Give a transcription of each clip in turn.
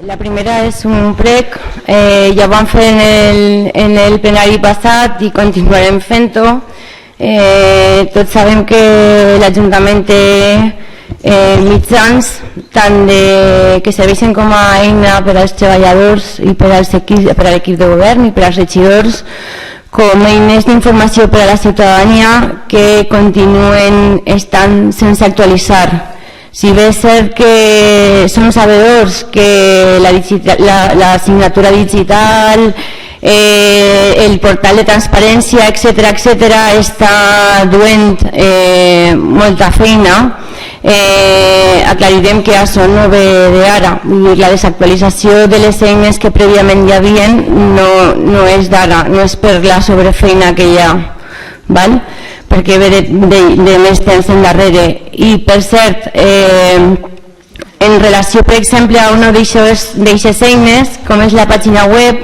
La primera és un prec, ja ho vam fer en el plenari passat i continuarem fent-ho. Tots sabem que l'Ajuntament té mitjans tant que serveixen com a eina per als treballadors i per a l'equip de govern i per als regidors, com eines d'informació per a la ciutadania que continuen estant sense actualitzar. Si bé és cert que som sabedors que la signatura digital, el portal de transparència, etc., està duent molta feina, aclarirem que això no ve d'ara. La desactualització de les eines que prèviament hi havia no és d'ara, no és per la sobrefeina que hi ha, perquè ve de més temps endarrere. I per cert, en relació per exemple a una d'aquestes eines, com és la pàgina web,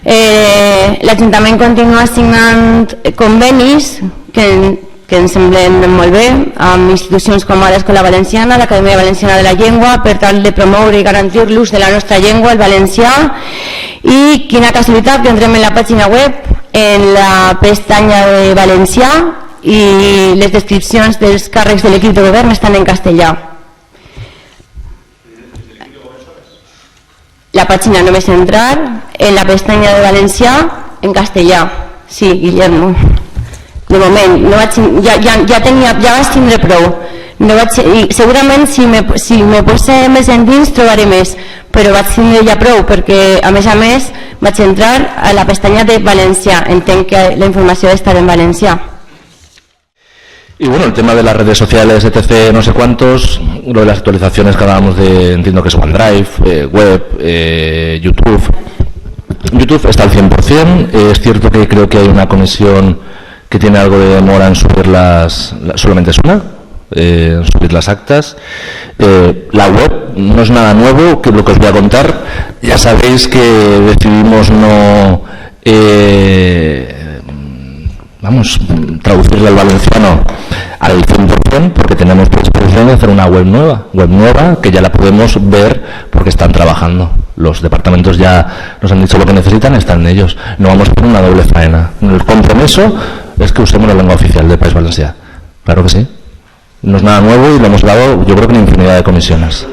l'Ajuntament continua signant convenis que ens semblen molt bé amb institucions com l'Escola Valenciana, l'Acadèmia Valenciana de la Llengua, per tal de promoure i garantir l'ús de la nostra llengua, el valencià. I quina casualitat que entrem en la pàgina web, en la pestanya de valencià, i les descripcions dels càrrecs de l'equip de govern estan en castellà. La pàgina només entrar, en la pestanya de valencià, en castellà. Sí, Guillermo. De moment, ja vaig tindre prou. Segurament si me posa més endins trobaré més, però vaig tindre ja prou perquè a més vaig entrar a la pestanya de valencià. Entenc que la informació ha d'estar en valencià. Y bueno, el tema de las redes sociales, etc., no sé cuántos, lo de las actualizaciones que hablábamos de, entiendo que es OneDrive, web, YouTube. YouTube está al 100%, es cierto que creo que hay una comisión que tiene algo de demora en subirlas, solamente es una, subir las actas. La web no es nada nuevo, que lo que os voy a contar, ya sabéis que decidimos no traducirle al valenciano al 100% porque tenemos predisposición de hacer una web nueva que ya la podemos ver porque están trabajando. Los departamentos ya nos han dicho lo que necesitan, están en ellos. No vamos a hacer una doble faena. El compromiso es que usemos la lengua oficial del País Valencià. Claro que sí. No es nada nuevo y lo hemos dado, yo creo que en infinidad de comisiones.